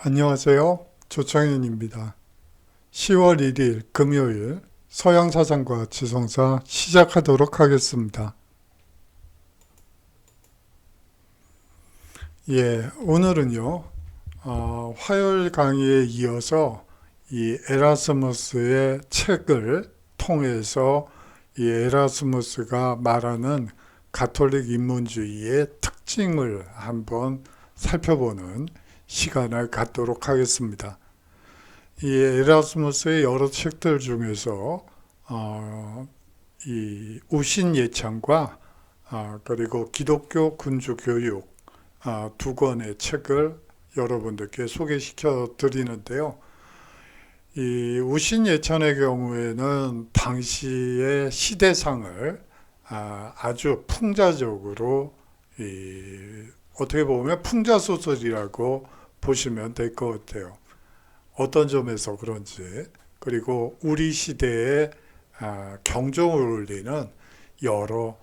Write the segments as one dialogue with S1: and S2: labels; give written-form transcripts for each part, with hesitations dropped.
S1: 안녕하세요. 조창현입니다. 10월 1일 금요일 서양사상과 지성사 시작하도록 하겠습니다. 오늘은요, 화요일 강의에 이어서 이 에라스무스의 책을 통해서 이 에라스무스가 말하는 가톨릭 인문주의의 특징을 한번 살펴보는 시간을 갖도록 하겠습니다. 이 에라스무스의 여러 책들 중에서 이 우신예창과 그리고 기독교 군주 교육 두 권의 책을 여러분들께 소개시켜 드리는데요. 이 우신예찬의 경우에는 당시의 시대상을 아주 풍자적으로 어떻게 보면 풍자소설이라고 보시면 될 것 같아요. 어떤 점에서 그런지, 그리고 우리 시대에 경종을 울리는 여러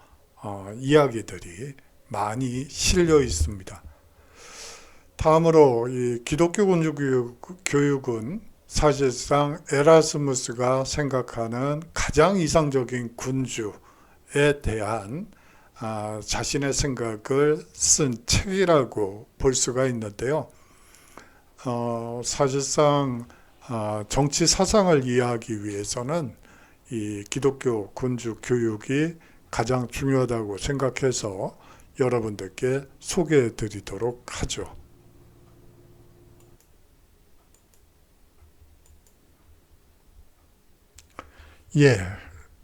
S1: 이야기들이 많이 실려 있습니다. 다음으로 이 기독교 군주 교육은 사실상 에라스무스가 생각하는 가장 이상적인 군주에 대한 자신의 생각을 쓴 책이라고 볼 수가 있는데요. 사실상 정치 사상을 이해하기 위해서는 이 기독교 군주 교육이 가장 중요하다고 생각해서 여러분들께 소개해 드리도록 하죠.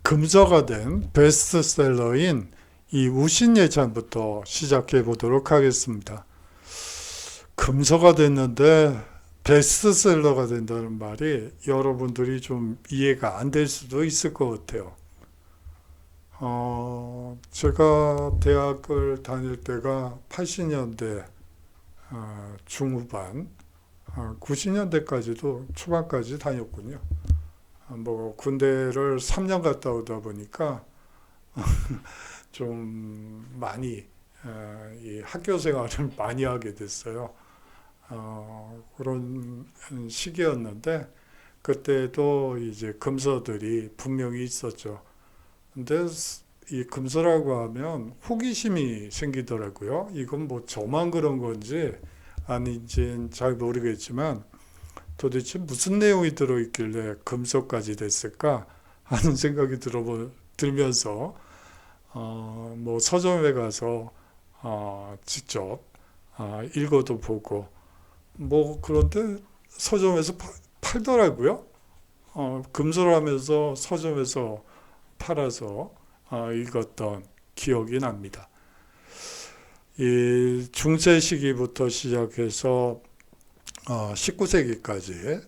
S1: 금서가 된 베스트셀러인 이 우신예찬부터 시작해 보도록 하겠습니다. 금서가 됐는데 베스트셀러가 된다는 말이 여러분들이 좀 이해가 안 될 수도 있을 것 같아요. 제가 대학을 다닐 때가 80년대 중후반, 90년대까지도 초반까지 다녔군요. 뭐 군대를 3년 갔다 오다 보니까 좀 많이 이 학교 생활을 많이 하게 됐어요. 그런 시기였는데 그때도 이제 금서들이 분명히 있었죠. 근데 이 금서라고 하면 호기심이 생기더라고요. 이건 뭐 저만 그런 건지 아닌지는 잘 모르겠지만 도대체 무슨 내용이 들어있길래 금서까지 됐을까 하는 생각이 들면서 뭐 서점에 가서 직접 읽어도 보고 뭐 그런데 서점에서 팔더라고요. 금서를 하면서 서점에서 팔아서 읽었던 기억이 납니다. 이 중세 시기부터 시작해서 19세기까지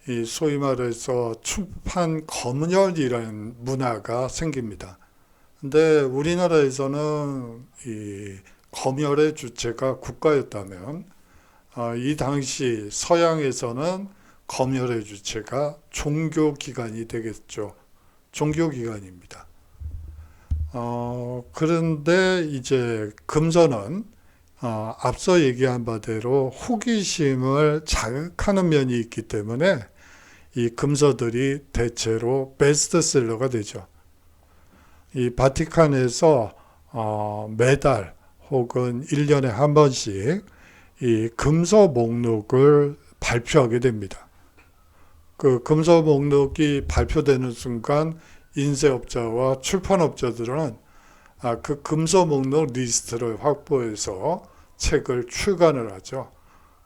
S1: 이 소위 말해서 출판 검열이라는 문화가 생깁니다. 근데 우리나라에서는 이 검열의 주체가 국가였다면 이 당시 서양에서는 검열의 주체가 종교기관이 되겠죠. 종교기관입니다. 그런데 이제 금서는 앞서 얘기한 바대로 호기심을 자극하는 면이 있기 때문에 이 금서들이 대체로 베스트셀러가 되죠. 이 바티칸에서 매달 혹은 1년에 한 번씩 이 금서 목록을 발표하게 됩니다. 그 금서 목록이 발표되는 순간 인쇄업자와 출판업자들은 그 금서 목록 리스트를 확보해서 책을 출간을 하죠.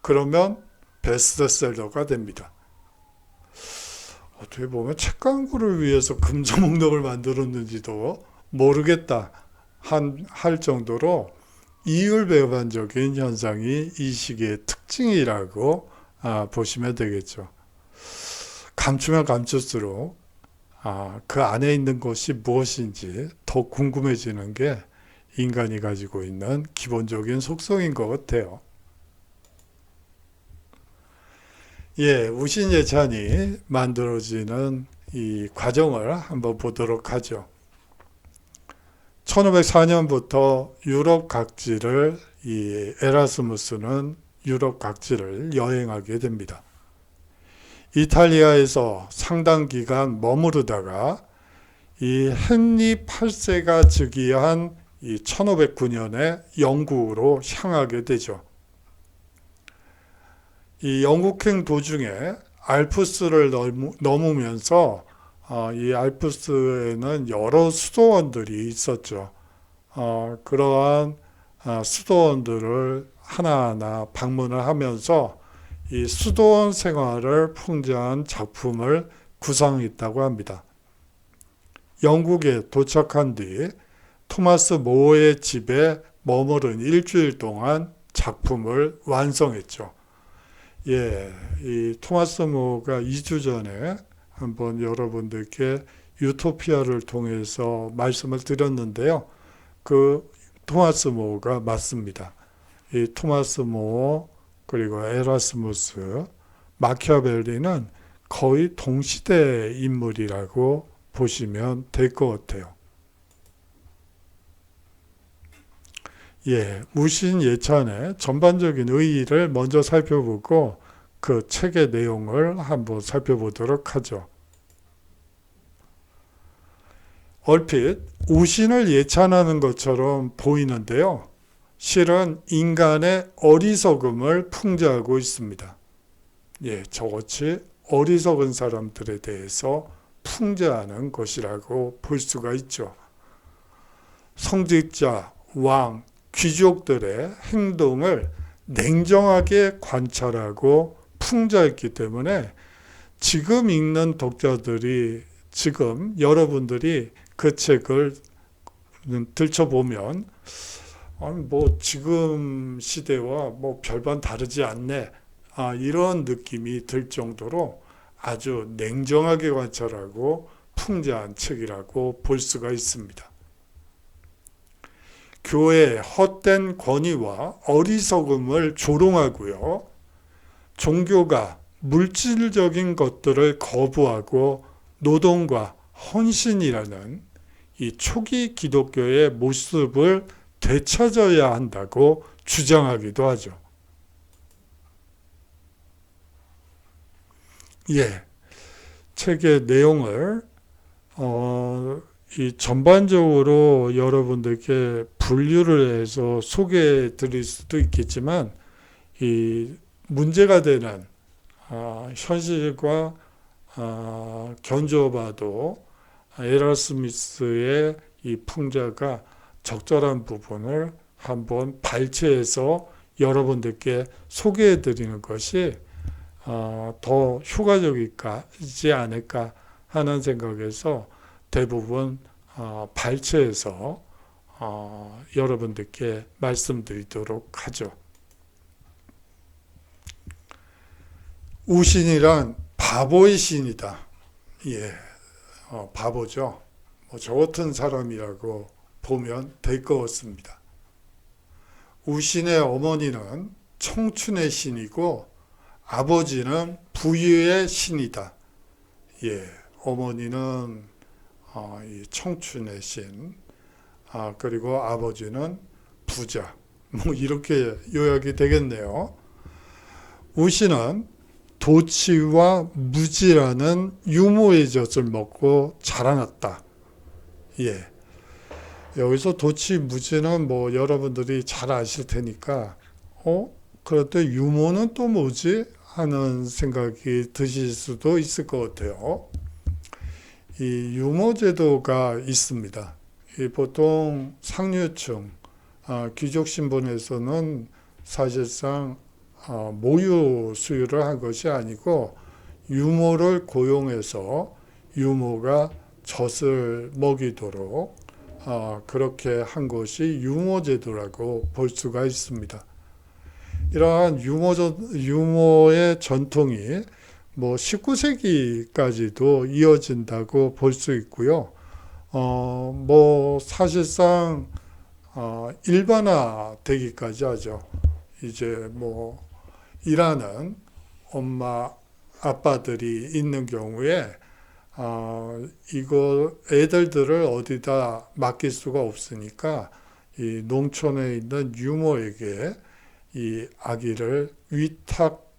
S1: 그러면 베스트셀러가 됩니다. 어떻게 보면 책 광고를 위해서 금서 목록을 만들었는지도 모르겠다 할 정도로 이율배반적인 현상이 이 시기의 특징이라고 보시면 되겠죠. 감추면 감출수록 그 안에 있는 것이 무엇인지 더 궁금해지는 게 인간이 가지고 있는 기본적인 속성인 것 같아요. 우신예찬이 만들어지는 이 과정을 한번 보도록 하죠. 1504년부터 유럽 각지를 이 에라스무스는 유럽 각지를 여행하게 됩니다. 이탈리아에서 상당 기간 머무르다가 이 헨리 8세가 즉위한 이 1509년에 영국으로 향하게 되죠. 이 영국행 도중에 알프스를 넘으면서 이 알프스에는 여러 수도원들이 있었죠. 그러한 수도원들을 하나하나 방문을 하면서 이 수도원 생활을 풍자한 작품을 구상했다고 합니다. 영국에 도착한 뒤 토마스 모어의 집에 머무른 일주일 동안 작품을 완성했죠. 예, 이 토마스 모어가 2주 전에 한번 여러분들께 유토피아를 통해서 말씀을 드렸는데요. 그 토마스 모어가 맞습니다. 이 토마스 모어 그리고 에라스무스, 마키아벨리는 거의 동시대 인물이라고 보시면 될 것 같아요. 예, 무신 예찬의 전반적인 의의를 먼저 살펴보고 그 책의 내용을 한번 살펴보도록 하죠. 얼핏 우신을 예찬하는 것처럼 보이는데요. 실은 인간의 어리석음을 풍자하고 있습니다. 예, 저것이 어리석은 사람들에 대해서 풍자하는 것이라고 볼 수가 있죠. 성직자, 왕, 귀족들의 행동을 냉정하게 관찰하고 풍자했기 때문에 지금 읽는 독자들이, 지금 여러분들이 그 책을 들춰보면 뭐 지금 시대와 뭐 별반 다르지 않네, 이런 느낌이 들 정도로 아주 냉정하게 관찰하고 풍자한 책이라고 볼 수가 있습니다. 교회의 헛된 권위와 어리석음을 조롱하고요. 종교가 물질적인 것들을 거부하고 노동과 헌신이라는 이 초기 기독교의 모습을 되찾아야 한다고 주장하기도 하죠. 예, 책의 내용을 이 전반적으로 여러분들께 분류를 해서 소개해 드릴 수도 있겠지만 이 문제가 되는 현실과 견주어봐도 에라스무스의 이 풍자가 적절한 부분을 한번 발췌해서 여러분들께 소개해 드리는 것이 더 효과적이지 않을까 하는 생각에서 대부분 발췌해서 여러분들께 말씀드리도록 하죠. 우신이란 바보의 신이다. 예, 바보죠. 뭐 저 같은 사람이라고 보면 될 것 같습니다. 우신의 어머니는 청춘의 신이고 아버지는 부유의 신이다. 예, 어머니는 이 청춘의 신, 그리고 아버지는 부자. 뭐 이렇게 요약이 되겠네요. 우신은 도치와 무지라는 유모의 젖을 먹고 자라났다. 예. 여기서 도치, 무지는 뭐 여러분들이 잘 아실 테니까, 그런데 유모는 또 뭐지? 하는 생각이 드실 수도 있을 것 같아요. 이 유모제도가 있습니다. 보통 상류층, 귀족 신분에서는 사실상 모유 수유를 한 것이 아니고 유모를 고용해서 유모가 젖을 먹이도록 그렇게 한 것이 유모제도라고 볼 수가 있습니다. 이러한 유모의 전통이 뭐 19세기까지도 이어진다고 볼 수 있고요. 뭐 사실상 일반화되기까지 하죠. 이제 뭐 일하는 엄마, 아빠들이 있는 경우에 이거 애들들을 어디다 맡길 수가 없으니까 이 농촌에 있는 유모에게 이 아기를 위탁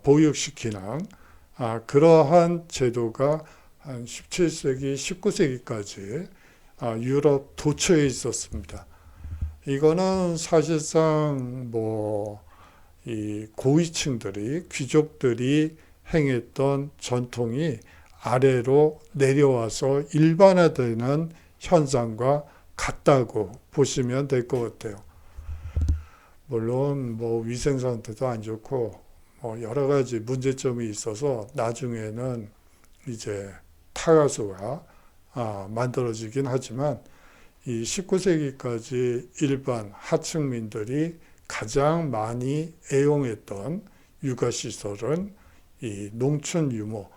S1: 보육시키는 그러한 제도가 한 17세기, 19세기까지 유럽 도처에 있었습니다. 이거는 사실상 이 고위층들이, 귀족들이 행했던 전통이 아래로 내려와서 일반화되는 현상과 같다고 보시면 될 것 같아요. 물론 위생 상태도 안 좋고 여러 가지 문제점이 있어서 나중에는 이제 타가수가 만들어지긴 하지만 이 19세기까지 일반 하층민들이 가장 많이 애용했던 육아시설은 이 농촌 유모,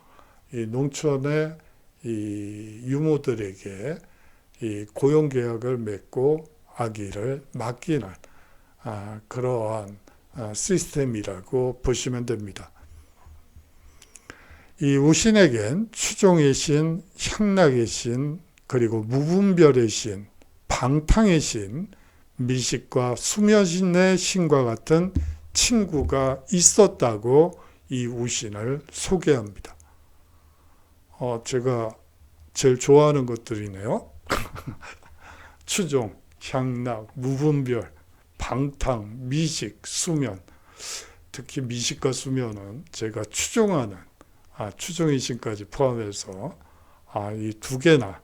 S1: 이 농촌의 이 유모들에게 이 고용계약을 맺고 아기를 맡기는 그러한 시스템이라고 보시면 됩니다. 이 우신에겐 추종의 신, 향락의 신, 그리고 무분별의 신, 방탕의 신, 미식과 수면신의 신과 같은 친구가 있었다고 이 우신을 소개합니다. 제가 제일 좋아하는 것들이네요. 추종, 향락, 무분별, 방탕, 미식, 수면. 특히 미식과 수면은 제가 추종하는 추종의 신까지 포함해서 이 두 개나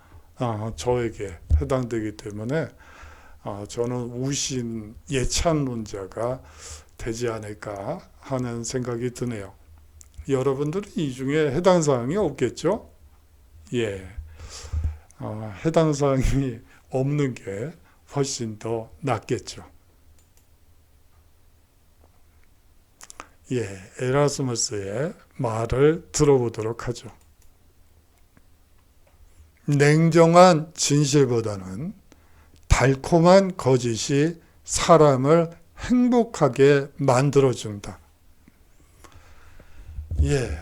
S1: 저에게 해당되기 때문에 저는 우신 예찬론자가 되지 않을까 하는 생각이 드네요. 여러분들은 이 중에 해당 사항이 없겠죠? 예, 해당 사항이 없는 게 훨씬 더 낫겠죠. 예, 에라스무스의 말을 들어보도록 하죠. 냉정한 진실보다는 달콤한 거짓이 사람을 행복하게 만들어준다. 예,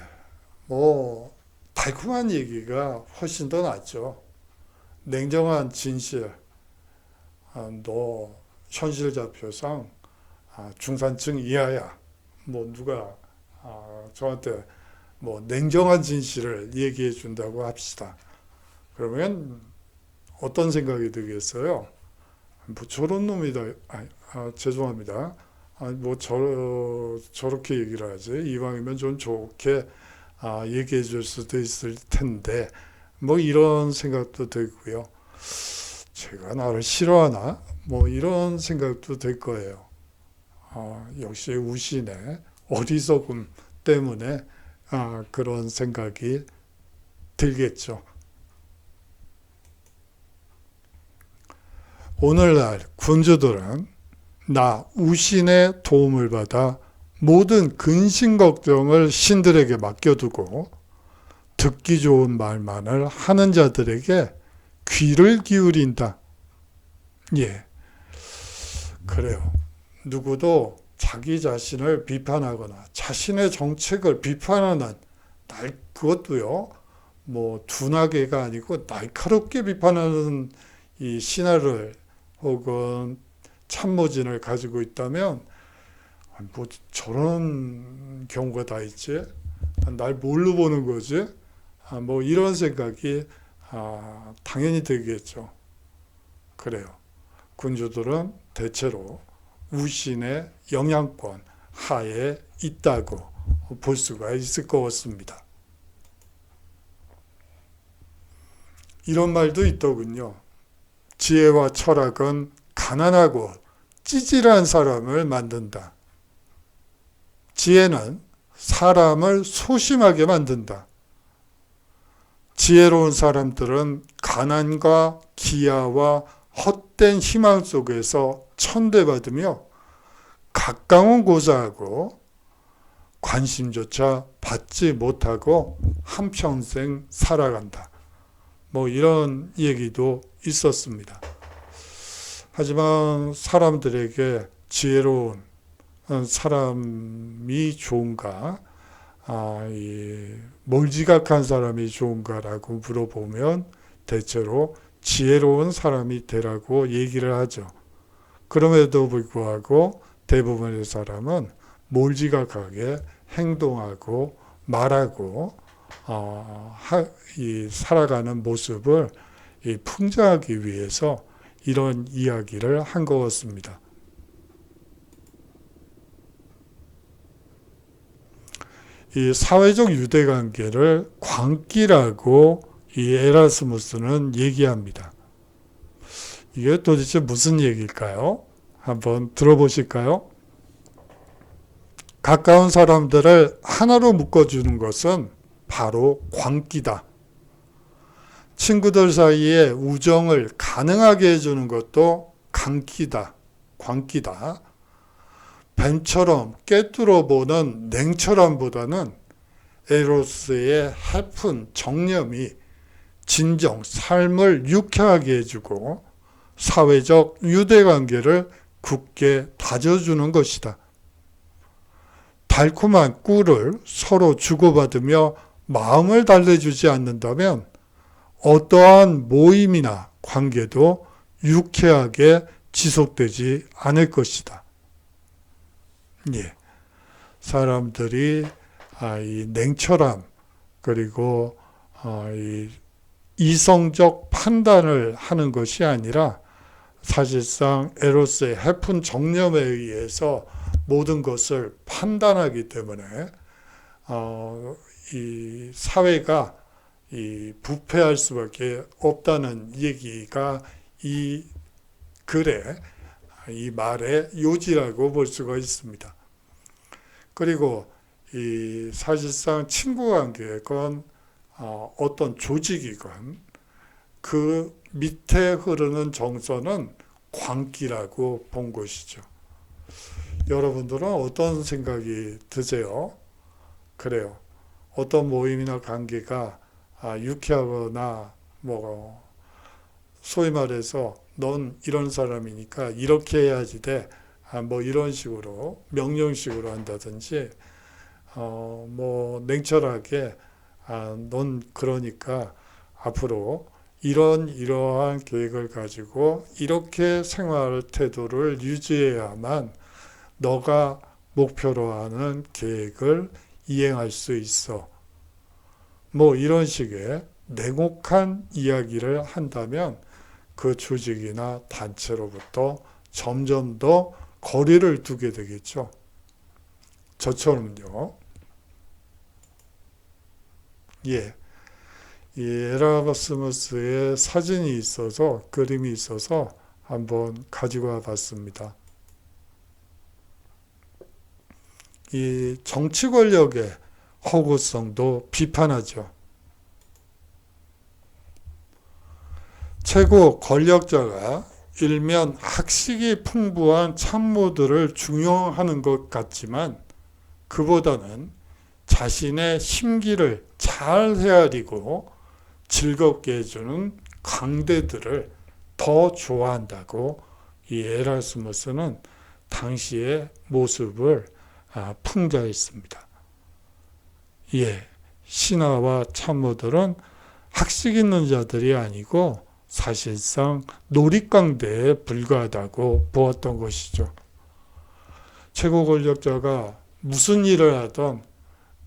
S1: 달콤한 얘기가 훨씬 더 낫죠. 냉정한 진실, 너 현실자표상 중산층 이하야. 누가 저한테 냉정한 진실을 얘기해 준다고 합시다. 그러면 어떤 생각이 들겠어요? 저런 놈이다. 죄송합니다. 저렇게 얘기를 하지. 이왕이면 좀 좋게 얘기해 줄 수도 있을 텐데, 이런 생각도 들고요. 제가 나를 싫어하나? 이런 생각도 들 거예요. 역시 우신의 어리석음 때문에 그런 생각이 들겠죠. 오늘날 군주들은 나 우신의 도움을 받아 모든 근심 걱정을 신들에게 맡겨두고 듣기 좋은 말만을 하는 자들에게 귀를 기울인다. 예, 그래요. 누구도 자기 자신을 비판하거나 자신의 정책을 비판하는 그것도요, 둔하게가 아니고 날카롭게 비판하는 이 신하를 혹은 참모진을 가지고 있다면 저런 경우가 다 있지? 날 뭘로 보는 거지? 이런 생각이 당연히 들겠죠. 그래요. 군주들은 대체로 우신의 영향권 하에 있다고 볼 수가 있을 것 같습니다. 이런 말도 있더군요. 지혜와 철학은 가난하고 찌질한 사람을 만든다. 지혜는 사람을 소심하게 만든다. 지혜로운 사람들은 가난과 기아와 헛된 희망 속에서 천대받으며 가까운 고사하고 관심조차 받지 못하고 한평생 살아간다. 이런 얘기도 있었습니다. 하지만 사람들에게 지혜로운 사람이 좋은가, 몰지각한 사람이 좋은가라고 물어보면 대체로 지혜로운 사람이 되라고 얘기를 하죠. 그럼에도 불구하고 대부분의 사람은 몰지각하게 행동하고 말하고 살아가는 모습을 풍자하기 위해서 이런 이야기를 한 것 같습니다. 이 사회적 유대관계를 광기라고 이 에라스무스는 얘기합니다. 이게 도대체 무슨 얘기일까요? 한번 들어보실까요? 가까운 사람들을 하나로 묶어주는 것은 바로 광기다. 친구들 사이에 우정을 가능하게 해주는 것도 광기다. 뱀처럼 꿰뚫어 보는 냉철함보다는 에로스의 해픈 정념이 진정 삶을 유쾌하게 해주고 사회적 유대관계를 굳게 다져주는 것이다. 달콤한 꿀을 서로 주고받으며 마음을 달래주지 않는다면 어떠한 모임이나 관계도 유쾌하게 지속되지 않을 것이다. 예, 사람들이 이 냉철함 그리고 이 이성적 판단을 하는 것이 아니라 사실상 에로스의 해픈 정념에 의해서 모든 것을 판단하기 때문에 이 사회가 부패할 수밖에 없다는 얘기가 이 글의 이 말의 요지라고 볼 수가 있습니다. 그리고 이 사실상 친구 관계건 어떤 조직이건 그 밑에 흐르는 정서는 광기라고 본 것이죠. 여러분들은 어떤 생각이 드세요? 그래요. 어떤 모임이나 관계가 유쾌하거나 소위 말해서 넌 이런 사람이니까 이렇게 해야지 돼. 이런 식으로 명령식으로 한다든지 냉철하게 넌 그러니까 앞으로 이러한 계획을 가지고 이렇게 생활 태도를 유지해야만 너가 목표로 하는 계획을 이행할 수 있어. 이런 식의 냉혹한 이야기를 한다면 그 조직이나 단체로부터 점점 더 거리를 두게 되겠죠. 저처럼요. 예. 이 에라스무스의 사진이 있어서, 그림이 있어서 한번 가지고 와 봤습니다. 이 정치 권력의 허구성도 비판하죠. 최고 권력자가 일면 학식이 풍부한 참모들을 중용하는 것 같지만 그보다는 자신의 심기를 잘 헤아리고 즐겁게 해주는 강대들을 더 좋아한다고 이 에라스무스는 당시의 모습을 풍자했습니다. 예, 신하와 참모들은 학식 있는 자들이 아니고 사실상 놀이깡대에 불과하다고 보았던 것이죠. 최고 권력자가 무슨 일을 하던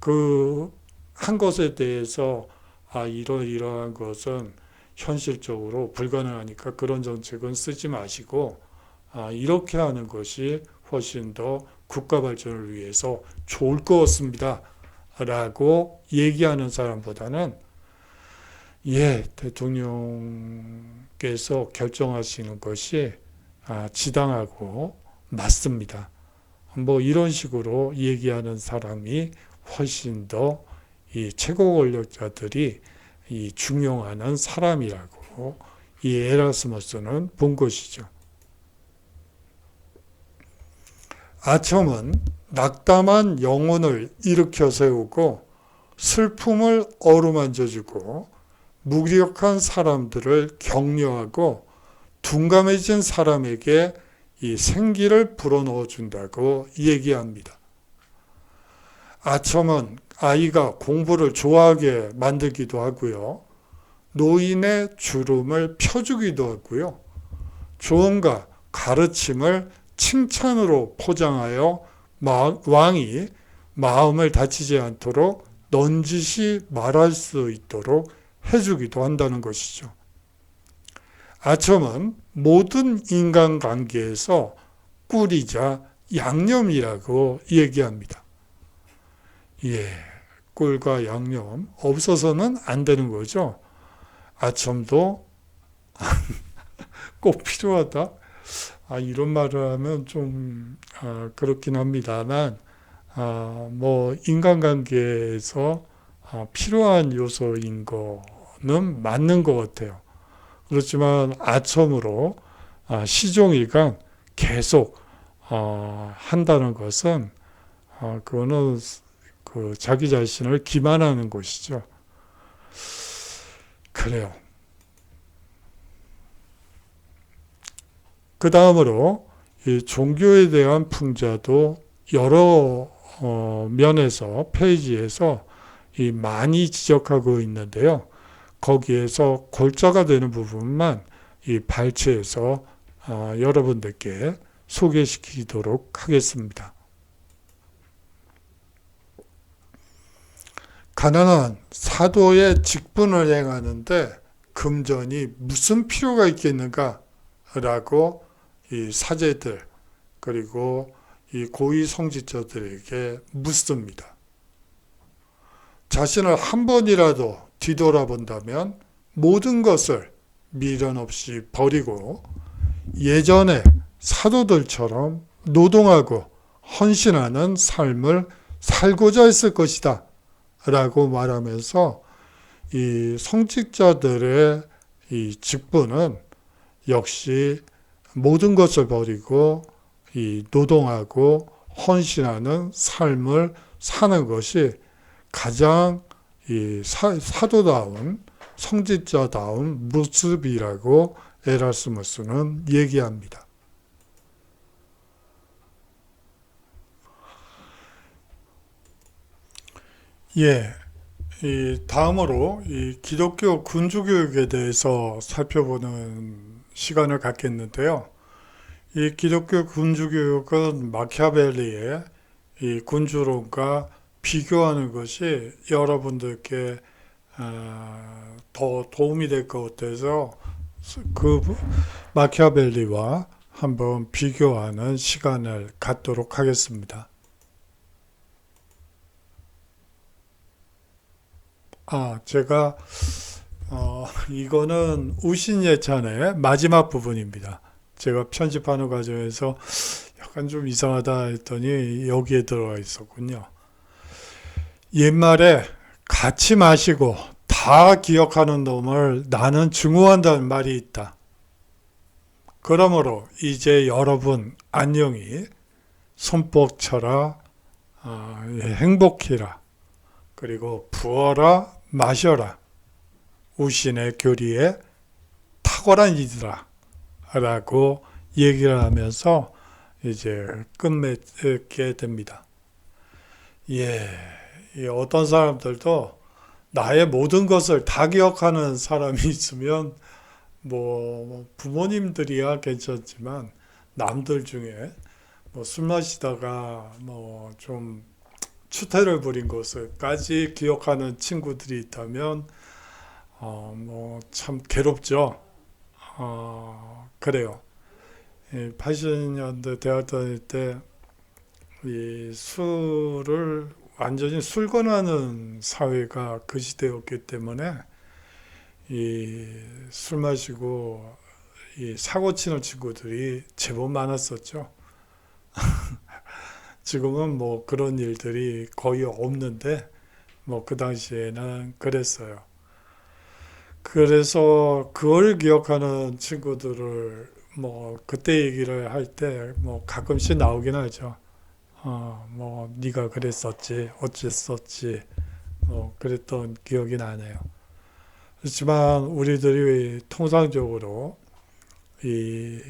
S1: 그 한 것에 대해서 이러이러한 것은 현실적으로 불가능하니까 그런 정책은 쓰지 마시고 이렇게 하는 것이 훨씬 더 국가 발전을 위해서 좋을 것 같습니다. 라고 얘기하는 사람보다는 대통령께서 결정하시는 것이 지당하고 맞습니다. 이런 식으로 얘기하는 사람이 훨씬 더 이 최고 권력자들이 이 중용하는 사람이라고 이 에라스무스는 본 것이죠. 아첨은 낙담한 영혼을 일으켜 세우고 슬픔을 어루만져주고 무기력한 사람들을 격려하고 둔감해진 사람에게 이 생기를 불어넣어 준다고 얘기합니다. 아첨은 아이가 공부를 좋아하게 만들기도 하고요. 노인의 주름을 펴주기도 하고요. 조언과 가르침을 칭찬으로 포장하여 왕이 마음을 다치지 않도록 넌지시 말할 수 있도록 해주기도 한다는 것이죠. 아첨은 모든 인간관계에서 꿀이자 양념이라고 얘기합니다. 예, 꿀과 양념 없어서는 안 되는 거죠. 아첨도 꼭 필요하다. 이런 말을 하면 좀 그렇긴 합니다만, 뭐 인간관계에서 필요한 요소인 거는 맞는 것 같아요. 그렇지만 아첨으로 시종일관 계속 한다는 것은 그거는 그 자기 자신을 기만하는 것이죠. 그래요. 그 다음으로 이 종교에 대한 풍자도 여러 면에서 페이지에서 많이 지적하고 있는데요. 거기에서 골자가 되는 부분만 이 발췌해서 여러분들께 소개시키도록 하겠습니다. 가난한 사도의 직분을 행하는데 금전이 무슨 필요가 있겠는가? 라고 이 사제들 그리고 이 고위 성직자들에게 묻습니다. 자신을 한 번이라도 뒤돌아본다면 모든 것을 미련 없이 버리고 예전에 사도들처럼 노동하고 헌신하는 삶을 살고자 했을 것이다 라고 말하면서 이 성직자들의 이 직분은 역시 모든 것을 버리고 이 노동하고 헌신하는 삶을 사는 것이 가장 이 사도다운 성직자다운 모습이라고 에라스무스는 얘기합니다. 예, 다음으로 이 기독교 군주교육에 대해서 살펴보는 시간을 갖겠는데요. 이 기독교 군주교육은 마키아벨리의 이 군주론과 비교하는 것이 여러분들께 더 도움이 될 것 같아서 그 마키아벨리와 한번 비교하는 시간을 갖도록 하겠습니다. 제가 이거는 우신예찬의 마지막 부분입니다. 제가 편집하는 과정에서 약간 좀 이상하다 했더니 여기에 들어가 있었군요. 옛말에 같이 마시고 다 기억하는 놈을 나는 증오한다는 말이 있다. 그러므로 이제 여러분 안녕히 손뼉 쳐라, 행복해라, 그리고 부어라, 마셔라. 우신의 교리에 탁월한 이들아 라고 얘기를 하면서 이제 끝맺게 됩니다. 어떤 사람들도 나의 모든 것을 다 기억하는 사람이 있으면 뭐 부모님들이야 괜찮지만 남들 중에 뭐 술 마시다가 뭐 좀 추태를 부린 것을까지 기억하는 친구들이 있다면 뭐 참 괴롭죠. 그래요. 80년대 대학 다닐 때 이 술을 완전히 술권하는 사회가 그 시대였기 때문에 이 술 마시고 이 사고 치는 친구들이 제법 많았었죠. 지금은 뭐 그런 일들이 거의 없는데 뭐 그 당시에는 그랬어요. 그래서 그걸 기억하는 친구들을 뭐 그때 얘기를 할 때 뭐 가끔씩 나오긴 하죠. 뭐 네가 그랬었지, 어쨌었지, 뭐 그랬던 기억이 나네요. 그렇지만 우리들이 통상적으로 이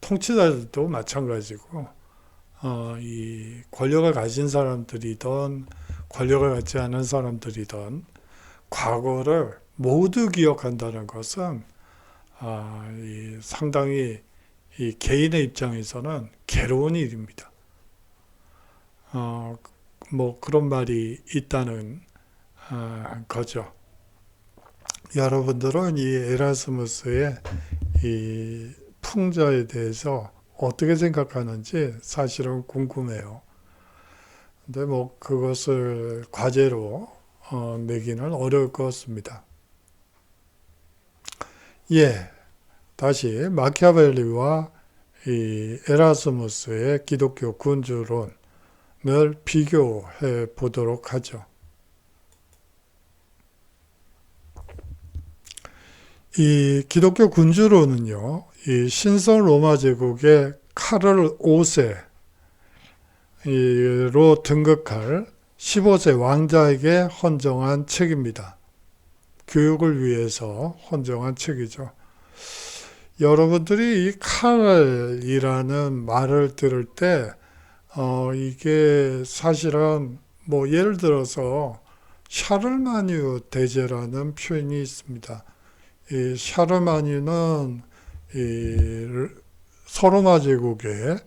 S1: 통치자들도 마찬가지고 이 권력을 가진 사람들이든 권력을 갖지 않은 사람들이든 과거를 모두 기억한다는 것은 상당히 이 개인의 입장에서는 괴로운 일입니다. 뭐 그런 말이 있다는 거죠. 여러분들은 이 에라스무스의 이 풍자에 대해서 어떻게 생각하는지 사실은 궁금해요. 근데 뭐 그것을 과제로 내기는 어려울 것 같습니다. 예, 다시 마키아벨리와 이 에라스무스의 기독교 군주론을 비교해 보도록 하죠. 이 기독교 군주론은요, 이 신성 로마 제국의 카를 5세로 등극할 15세 왕자에게 헌정한 책입니다. 교육을 위해서 헌정한 책이죠. 여러분들이 이 칼이라는 말을 들을 때 이게 사실은 뭐 예를 들어서 샤를마뉴 대제라는 표현이 있습니다. 이 샤르마뉴는 이 서로마 제국의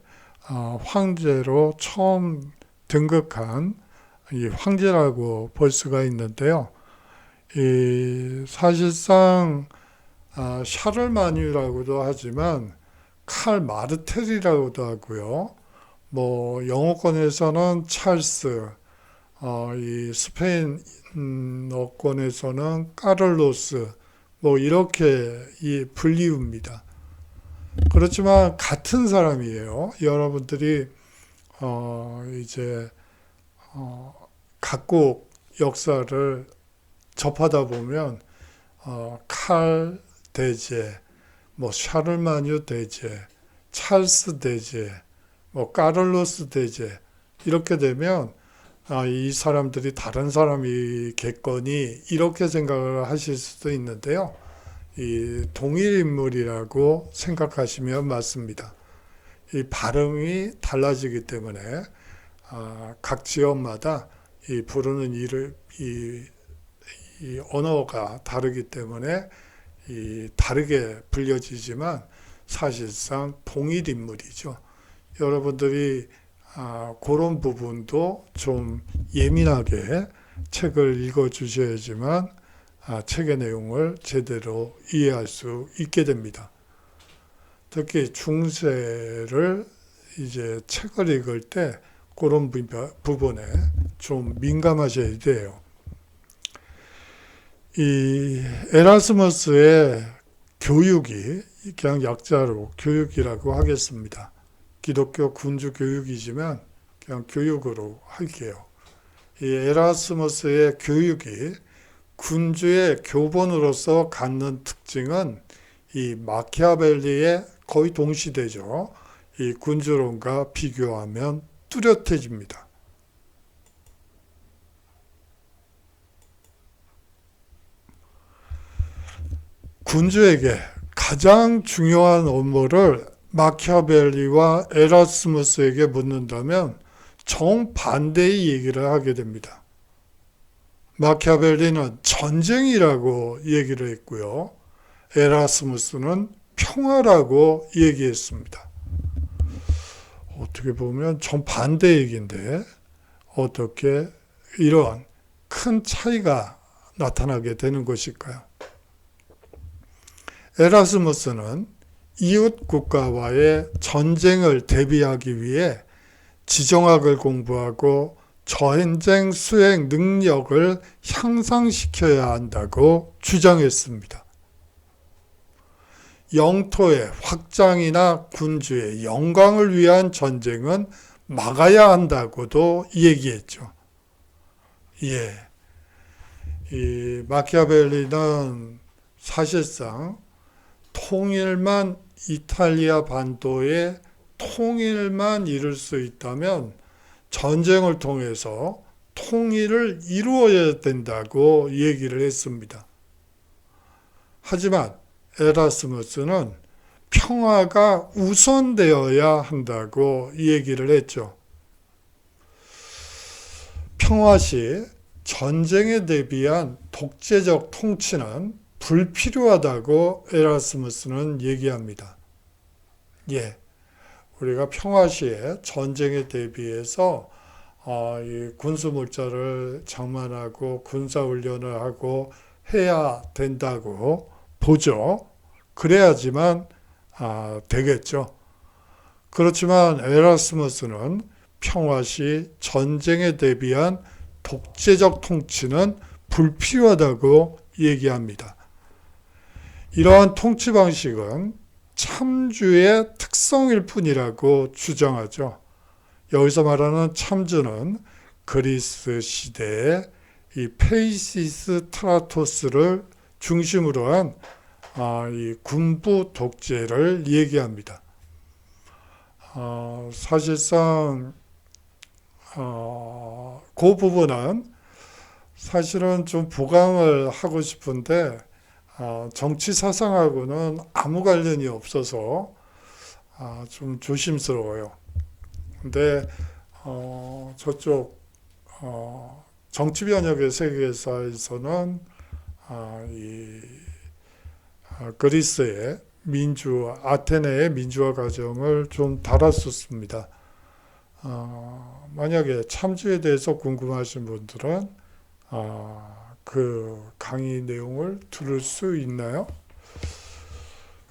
S1: 황제로 처음 등극한 이 황제라고 볼 수가 있는데요. 이 사실상 샤를마뉴라고도 하지만 칼 마르텔이라고도 하고요. 뭐 영어권에서는 찰스, 이 스페인어권에서는 까를로스, 뭐 이렇게 이 불리웁니다. 그렇지만 같은 사람이에요. 여러분들이 이제 각국 역사를 접하다 보면 칼 대제, 뭐 샤를마뉴 대제, 찰스 대제, 뭐 까를로스 대제 이렇게 되면 이 사람들이 다른 사람이겠거니 이렇게 생각을 하실 수도 있는데요. 이 동일 인물이라고 생각하시면 맞습니다. 이 발음이 달라지기 때문에 각 지역마다 이 부르는 이 언어가 다르기 때문에 이 다르게 불려지지만 사실상 동일 인물이죠. 여러분들이 그런 부분도 좀 예민하게 책을 읽어 주셔야지만 책의 내용을 제대로 이해할 수 있게 됩니다. 특히 중세를 이제 책을 읽을 때 그런 부분에 좀 민감하셔야 돼요. 이 에라스무스의 교육이 그냥 약자로 교육이라고 하겠습니다. 기독교 군주 교육이지만 그냥 교육으로 할게요. 이 에라스무스의 교육이 군주의 교본으로서 갖는 특징은 이 마키아벨리의 거의 동시대죠. 이 군주론과 비교하면 뚜렷해집니다. 군주에게 가장 중요한 업무를 마키아벨리와 에라스무스에게 묻는다면 정반대의 얘기를 하게 됩니다. 마키아벨리는 전쟁이라고 얘기를 했고요. 에라스무스는 평화라고 얘기했습니다. 어떻게 보면 정반대 얘기인데 어떻게 이런 큰 차이가 나타나게 되는 것일까요? 에라스무스는 이웃 국가와의 전쟁을 대비하기 위해 지정학을 공부하고 전쟁 수행 능력을 향상시켜야 한다고 주장했습니다. 영토의 확장이나 군주의 영광을 위한 전쟁은 막아야 한다고도 얘기했죠. 예. 이 마키아벨리는 사실상 통일만 이탈리아 반도의 통일만 이룰 수 있다면 전쟁을 통해서 통일을 이루어야 된다고 얘기를 했습니다. 하지만 에라스무스는 평화가 우선되어야 한다고 얘기를 했죠. 평화 시 전쟁에 대비한 독재적 통치는 불필요하다고 에라스무스는 얘기합니다. 예, 우리가 평화시에 전쟁에 대비해서 이 군수물자를 장만하고 군사훈련을 하고 해야 된다고 보죠. 그래야지만 되겠죠. 그렇지만 에라스무스는 평화시 전쟁에 대비한 독재적 통치는 불필요하다고 얘기합니다. 이러한 통치 방식은 참주의 특성일 뿐이라고 주장하죠. 여기서 말하는 참주는 그리스 시대의 이 페이시스 트라토스를 중심으로 한 이 군부 독재를 얘기합니다. 사실상 그 부분은 사실은 좀 보강을 하고 싶은데 정치 사상하고는 아무 관련이 없어서 좀 조심스러워요. 근데 저쪽 정치 변혁의 세계사에서는 이 그리스의 아테네의 민주화 과정을 좀 다뤘었습니다. 만약에 참주에 대해서 궁금하신 분들은 그 강의 내용을 들을 수 있나요?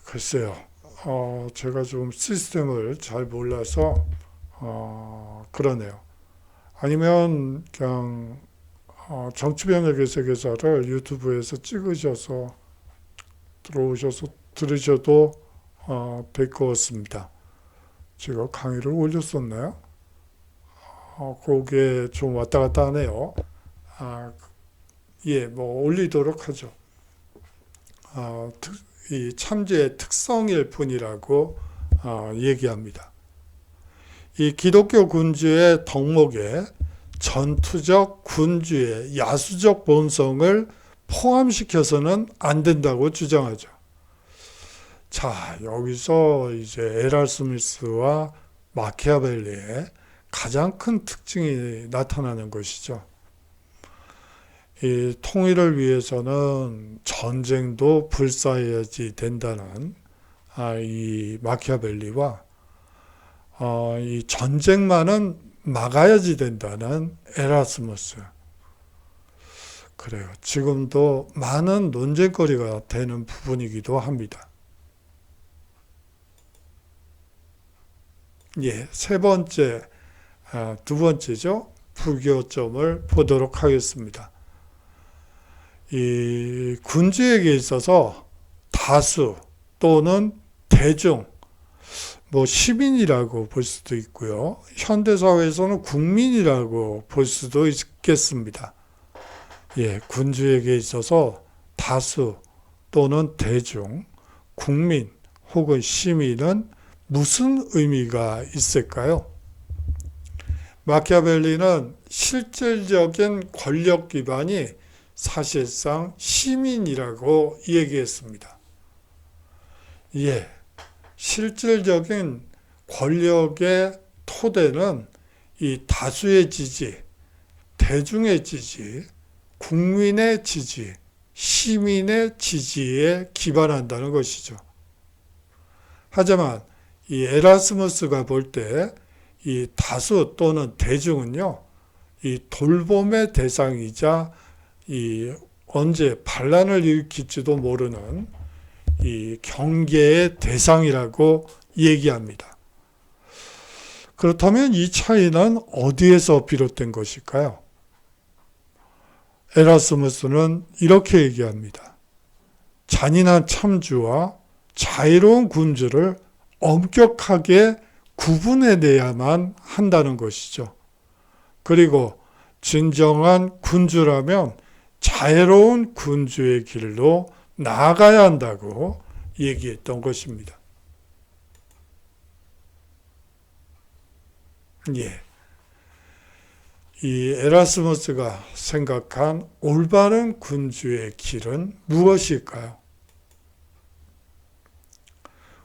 S1: 글쎄요. 제가 좀 시스템을 잘 몰라서 그러네요. 아니면 그냥 정치변혁의 세계사를 유튜브에서 찍으셔서 들어오셔서 들으셔도 될 것 같습니다. 제가 강의를 올렸었나요? 그게 좀 왔다 갔다 하네요. 예, 뭐 올리도록 하죠. 이 참주의 특성일 뿐이라고 얘기합니다. 이 기독교 군주의 덕목에 전투적 군주의 야수적 본성을 포함시켜서는 안 된다고 주장하죠. 자, 여기서 이제 에라스무스와 마키아벨리의 가장 큰 특징이 나타나는 것이죠. 이 통일을 위해서는 전쟁도 불사해야지 된다는 이 마키아벨리와 이 전쟁만은 막아야지 된다는 에라스무스. 그래요. 지금도 많은 논쟁거리가 되는 부분이기도 합니다. 예, 두 번째죠. 불교점을 보도록 하겠습니다. 이 군주에게 있어서 다수 또는 대중, 뭐 시민이라고 볼 수도 있고요. 현대사회에서는 국민이라고 볼 수도 있겠습니다. 예, 군주에게 있어서 다수 또는 대중, 국민 혹은 시민은 무슨 의미가 있을까요? 마키아벨리는 실질적인 권력 기반이 사실상 시민이라고 얘기했습니다. 예, 실질적인 권력의 토대는 이 다수의 지지, 대중의 지지, 국민의 지지, 시민의 지지에 기반한다는 것이죠. 하지만 이 에라스무스가 볼 때 이 다수 또는 대중은요, 이 돌봄의 대상이자 이 언제 반란을 일으킬지도 모르는 이 경계의 대상이라고 얘기합니다. 그렇다면 이 차이는 어디에서 비롯된 것일까요? 에라스무스는 이렇게 얘기합니다. 잔인한 참주와 자유로운 군주를 엄격하게 구분해내야만 한다는 것이죠. 그리고 진정한 군주라면 자유로운 군주의 길로 나아가야 한다고 얘기했던 것입니다. 예. 이 에라스무스가 생각한 올바른 군주의 길은 무엇일까요?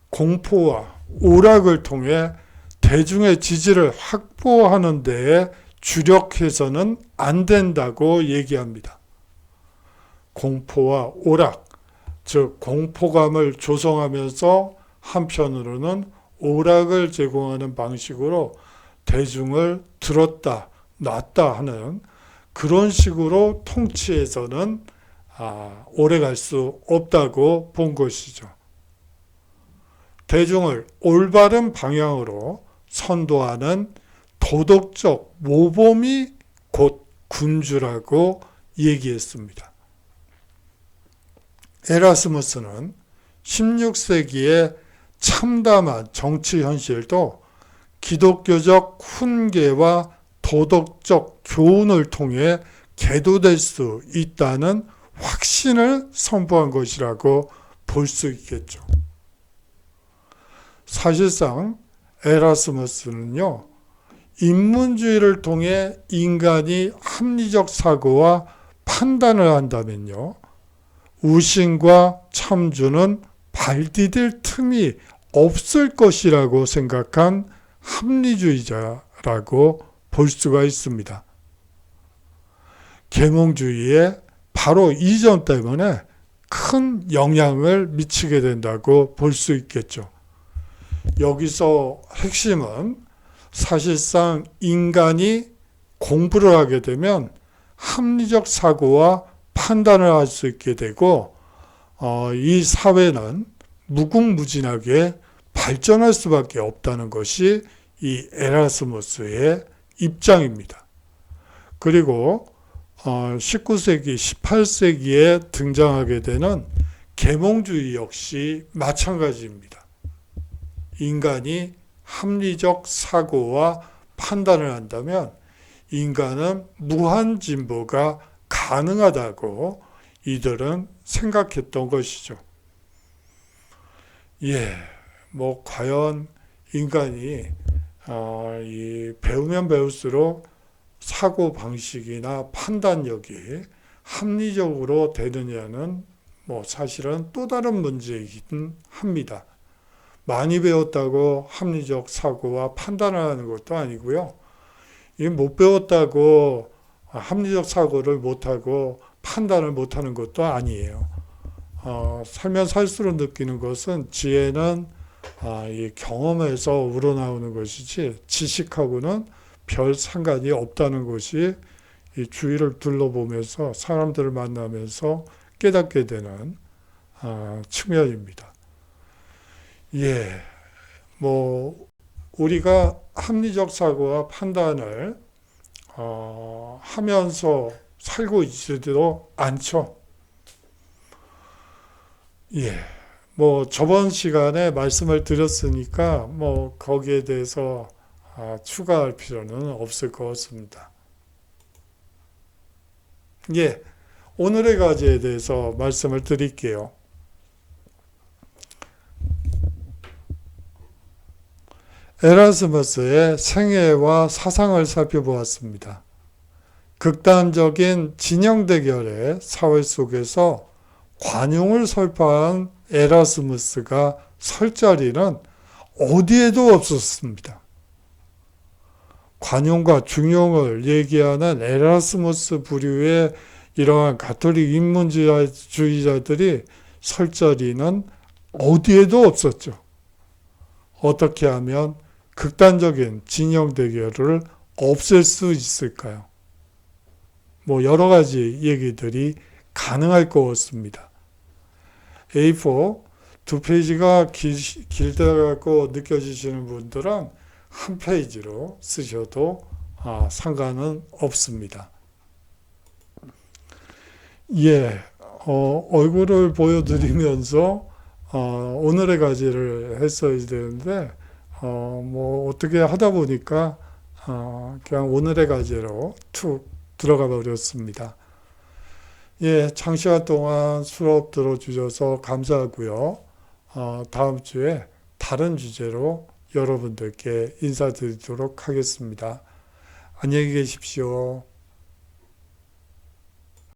S1: 공포와 오락을 통해 대중의 지지를 확보하는 데에 주력해서는 안 된다고 얘기합니다. 공포와 오락, 즉 공포감을 조성하면서 한편으로는 오락을 제공하는 방식으로 대중을 들었다 놨다 하는 그런 식으로 통치에서는 오래 갈 수 없다고 본 것이죠. 대중을 올바른 방향으로 선도하는 도덕적 모범이 곧 군주라고 얘기했습니다. 에라스무스는 16세기의 참담한 정치 현실도 기독교적 훈계와 도덕적 교훈을 통해 개도될 수 있다는 확신을 선포한 것이라고 볼 수 있겠죠. 사실상 에라스무스는요, 인문주의를 통해 인간이 합리적 사고와 판단을 한다면요, 우신과 참주는 발디딜 틈이 없을 것이라고 생각한 합리주의자라고 볼 수가 있습니다. 계몽주의의 바로 이 점 때문에 큰 영향을 미치게 된다고 볼 수 있겠죠. 여기서 핵심은 사실상 인간이 공부를 하게 되면 합리적 사고와 판단을 할 수 있게 되고 이 사회는 무궁무진하게 발전할 수밖에 없다는 것이 이 에라스무스의 입장입니다. 그리고 19세기, 18세기에 등장하게 되는 계몽주의 역시 마찬가지입니다. 인간이 합리적 사고와 판단을 한다면 인간은 무한 진보가 가능하다고 이들은 생각했던 것이죠. 과연 인간이 배우면 배울수록 사고 방식이나 판단력이 합리적으로 되느냐는 사실은 또 다른 문제이긴 합니다. 많이 배웠다고 합리적 사고와 판단을 하는 것도 아니고요. 못 배웠다고 합리적 사고를 못하고 판단을 못하는 것도 아니에요. 살면 살수록 느끼는 것은 지혜는 이 경험에서 우러나오는 것이지 지식하고는 별 상관이 없다는 것이 이 주위를 둘러보면서 사람들을 만나면서 깨닫게 되는 측면입니다. 우리가 합리적 사고와 판단을 하면서 살고 있지도 않죠. 저번 시간에 말씀을 드렸으니까 거기에 대해서 추가할 필요는 없을 것 같습니다. 오늘의 과제에 대해서 말씀을 드릴게요. 에라스무스의 생애와 사상을 살펴보았습니다. 극단적인 진영 대결의 사회 속에서 관용을 설파한 에라스무스가 설 자리는 어디에도 없었습니다. 관용과 중용을 얘기하는 에라스무스 부류의 이러한 가톨릭 인문주의자들이 설 자리는 어디에도 없었죠. 어떻게 하면 극단적인 진영 대결을 없앨 수 있을까요? 여러 가지 얘기들이 가능할 것 같습니다. A4 두 페이지가 길다고 느껴지시는 분들은 한 페이지로 쓰셔도 상관은 없습니다. 얼굴을 보여드리면서 오늘의 과제를 했어야 되는데 어떻게 하다 보니까 그냥 오늘의 과제로 툭 들어가 버렸습니다. 장시간 동안 수업 들어주셔서 감사하고요. 다음 주에 다른 주제로 여러분들께 인사드리도록 하겠습니다. 안녕히 계십시오.